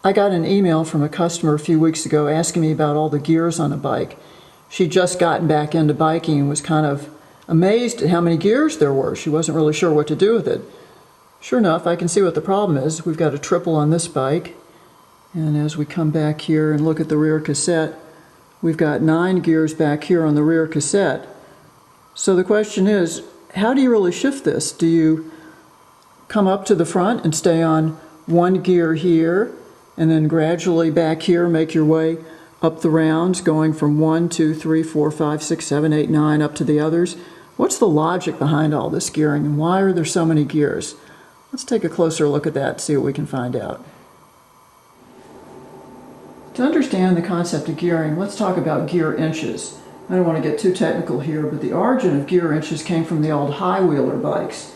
I got an email from a customer a few weeks ago asking me about all the gears on a bike. She'd just gotten back into biking and was kind of amazed at how many gears there were. She wasn't really sure what to do with it. Sure enough, I can see what the problem is. We've got a triple on this bike, and as we come back here and look at the rear cassette, we've got 9 gears back here on the rear cassette. So the question is, how do you really shift this? Do you come up to the front and stay on 1 gear here, and then gradually back here make your way up the rounds, going from 1, 2, 3, 4, 5, 6, 7, 8, 9 up to the others? What's the logic behind all this gearing, and why are there so many gears? Let's take a closer look at that and see what we can find out. To understand the concept of gearing, let's talk about gear inches. I don't want to get too technical here, but the origin of gear inches came from the old high-wheeler bikes,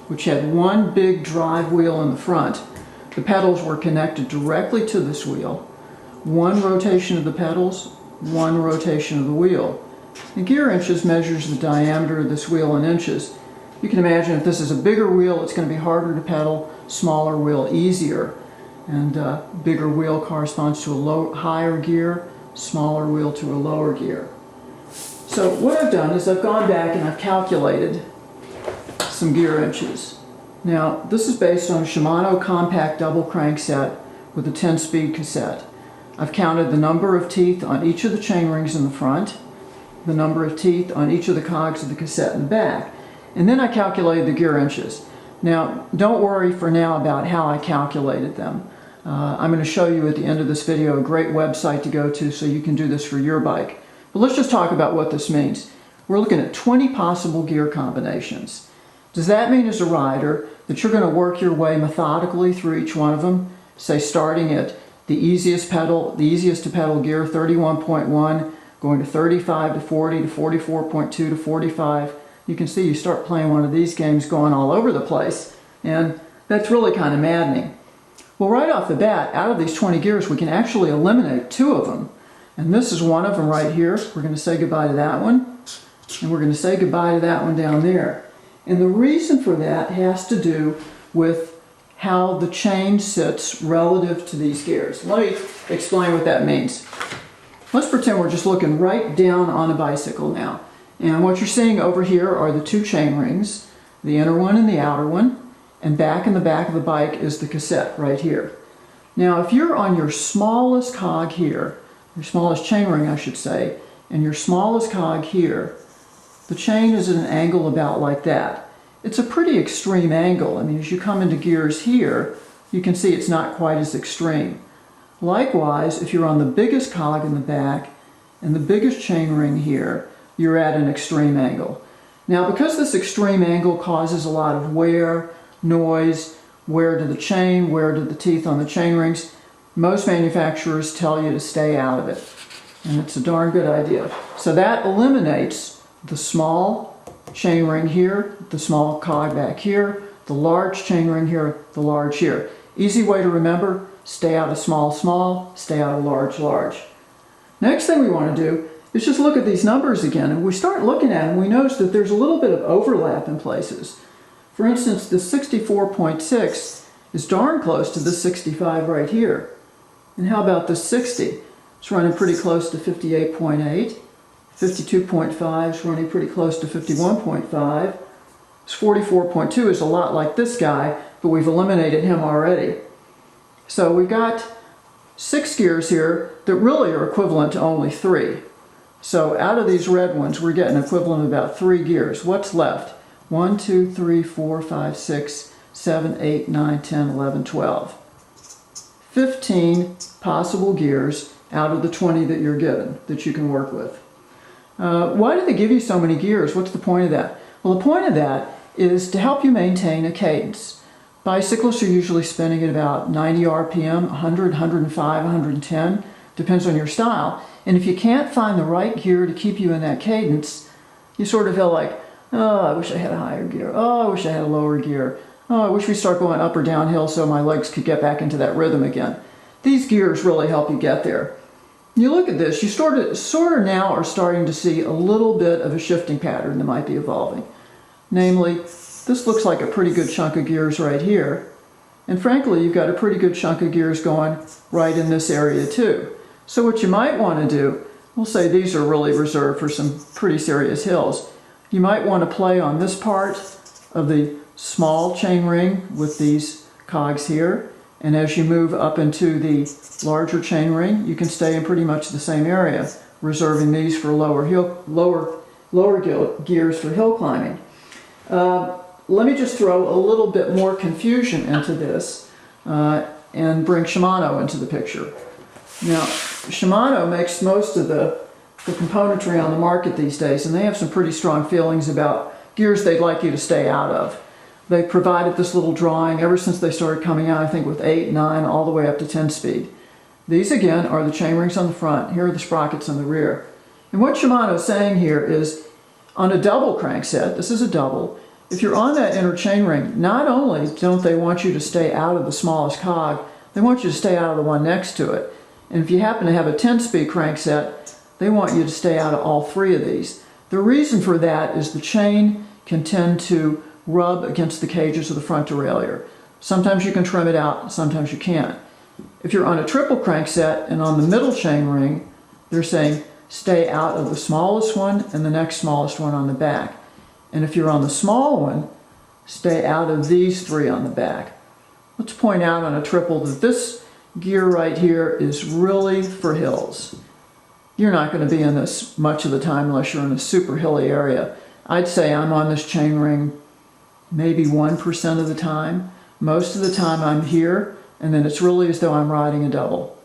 which had one big drive wheel in the front. The pedals were connected directly to this wheel. One rotation of the pedals, one rotation of the wheel. The gear inches measures the diameter of this wheel in inches. You can imagine if this is a bigger wheel, it's going to be harder to pedal, smaller wheel, easier. And bigger wheel corresponds to a higher gear, smaller wheel to a lower gear. So what I've done is I've gone back and I've calculated some gear inches. Now, this is based on a Shimano compact double crank set with a 10-speed cassette. I've counted the number of teeth on each of the chain rings in the front, the number of teeth on each of the cogs of the cassette in the back, and then I calculated the gear inches. Now, don't worry for now about how I calculated them. I'm going to show you at the end of this video a great website to go to so you can do this for your bike. But let's just talk about what this means. We're looking at 20 possible gear combinations. Does that mean as a rider that you're going to work your way methodically through each one of them? Say starting at the easiest to pedal gear, 31.1, going to 35 to 40 to 44.2 to 45. You can see you start playing one of these games going all over the place, and that's really kind of maddening. Well, right off the bat, out of these 20 gears, we can actually eliminate 2 of them. And this is one of them right here. We're going to say goodbye to that one, and we're going to say goodbye to that one down there. And the reason for that has to do with how the chain sits relative to these gears. Let me explain what that means. Let's pretend we're just looking right down on a bicycle now. And what you're seeing over here are the 2 chain rings, the inner one and the outer one, and back in the back of the bike is the cassette right here. Now, if you're on your smallest cog here, your smallest chain ring I should say, and your smallest cog here, the chain is at an angle about like that. It's a pretty extreme angle. I mean, as you come into gears here, you can see it's not quite as extreme. Likewise, if you're on the biggest cog in the back and the biggest chain ring here, you're at an extreme angle. Now, because this extreme angle causes a lot of wear, noise, wear to the chain, wear to the teeth on the chain rings, most manufacturers tell you to stay out of it. And it's a darn good idea. So that eliminates the small chain ring here, the small cog back here, the large chain ring here, the large here. Easy way to remember, stay out of small, small, stay out of large, large. Next thing we want to do is just look at these numbers again, and we start looking at them, we notice that there's a little bit of overlap in places. For instance, the 64.6 is darn close to this 65 right here. And how about the 60? It's running pretty close to 58.8. 52.5 is running pretty close to 51.5. This 44.2 is a lot like this guy, but we've eliminated him already. So we've got 6 gears here that really are equivalent to only 3. So out of these red ones, we're getting equivalent of about 3 gears. What's left? 1, 2, 3, 4, 5, 6, 7, 8, 9, 10, 11, 12. 15 possible gears out of the 20 that you're given, that you can work with. Why do they give you so many gears? What's the point of that? Well, the point of that is to help you maintain a cadence. Bicyclists are usually spinning at about 90 RPM, 100, 105, 110, depends on your style. And if you can't find the right gear to keep you in that cadence, you sort of feel like, oh, I wish I had a higher gear. Oh, I wish I had a lower gear. Oh, I wish we start going up or downhill so my legs could get back into that rhythm again. These gears really help you get there. You look at this, you sort of now are starting to see a little bit of a shifting pattern that might be evolving. Namely, this looks like a pretty good chunk of gears right here. And frankly, you've got a pretty good chunk of gears going right in this area too. So what you might want to do, we'll say these are really reserved for some pretty serious hills. You might want to play on this part of the small chain ring with these cogs here. And as you move up into the larger chain ring, you can stay in pretty much the same area, reserving these for lower gears for hill climbing. Let me just throw a little bit more confusion into this and bring Shimano into the picture. Now, Shimano makes most of the componentry on the market these days, and they have some pretty strong feelings about gears they'd like you to stay out of. They provided this little drawing ever since they started coming out, I think with 8, 9, all the way up to 10 speed. These again are the chain rings on the front, here are the sprockets on the rear. And what Shimano is saying here is, on a double crankset, this is a double, if you're on that inner chain ring, not only don't they want you to stay out of the smallest cog, they want you to stay out of the one next to it. And if you happen to have a 10-speed crankset, they want you to stay out of all 3 of these. The reason for that is the chain can tend to rub against the cages of the front derailleur. Sometimes you can trim it out, sometimes you can't. If you're on a triple crankset and on the middle chain ring, they're saying stay out of the smallest one and the next smallest one on the back. And if you're on the small one, stay out of these 3 on the back. Let's point out on a triple that this gear right here is really for hills. You're not going to be in this much of the time unless you're in a super hilly area. I'd say I'm on this chain ring maybe 1% of the time. Most of the time I'm here, and then it's really as though I'm riding a double.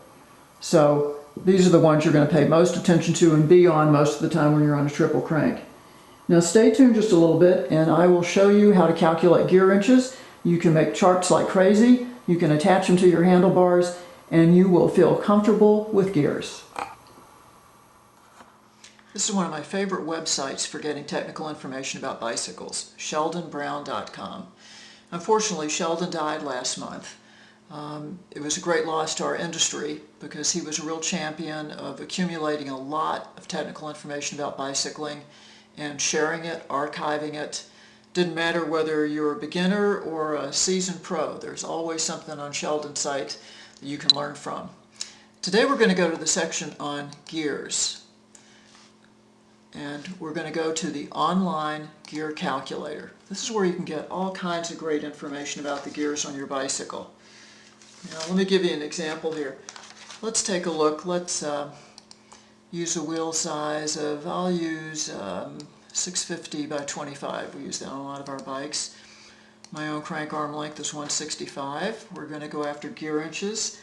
So these are the ones you're going to pay most attention to and be on most of the time when you're on a triple crank. Now stay tuned just a little bit and I will show you how to calculate gear inches. You can make charts like crazy, you can attach them to your handlebars, and you will feel comfortable with gears. This is one of my favorite websites for getting technical information about bicycles, sheldonbrown.com. Unfortunately, Sheldon died last month. It was a great loss to our industry because he was a real champion of accumulating a lot of technical information about bicycling and sharing it, archiving it. Didn't matter whether you're a beginner or a seasoned pro, there's always something on Sheldon's site that you can learn from. Today we're going to go to the section on gears. And we're going to go to the online gear calculator. This is where you can get all kinds of great information about the gears on your bicycle. Now let me give you an example here. Let's take a look. Let's use a wheel size of, I'll use 650 by 25. We use that on a lot of our bikes. My own crank arm length is 165. We're going to go after gear inches.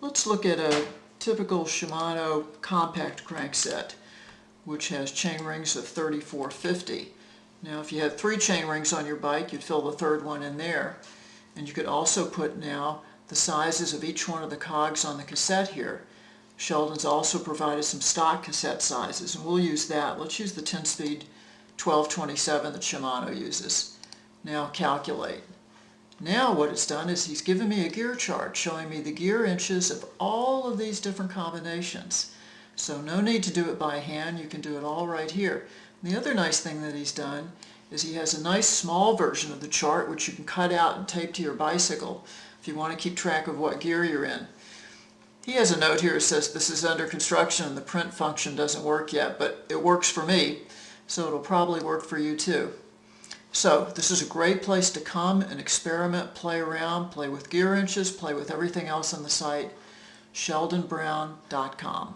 Let's look at a typical Shimano compact crankset, which has chain rings of 3450. Now if you had 3 chain rings on your bike, you'd fill the 3rd one in there. And you could also put now the sizes of each one of the cogs on the cassette here. Sheldon's also provided some stock cassette sizes, and we'll use that. Let's use the 10-speed 1227 that Shimano uses. Now calculate. Now what it's done is he's given me a gear chart showing me the gear inches of all of these different combinations. So no need to do it by hand, you can do it all right here. And the other nice thing that he's done is he has a nice small version of the chart which you can cut out and tape to your bicycle if you want to keep track of what gear you're in. He has a note here that says this is under construction and the print function doesn't work yet, but it works for me, so it'll probably work for you too. So this is a great place to come and experiment, play around, play with gear inches, play with everything else on the site, sheldonbrown.com.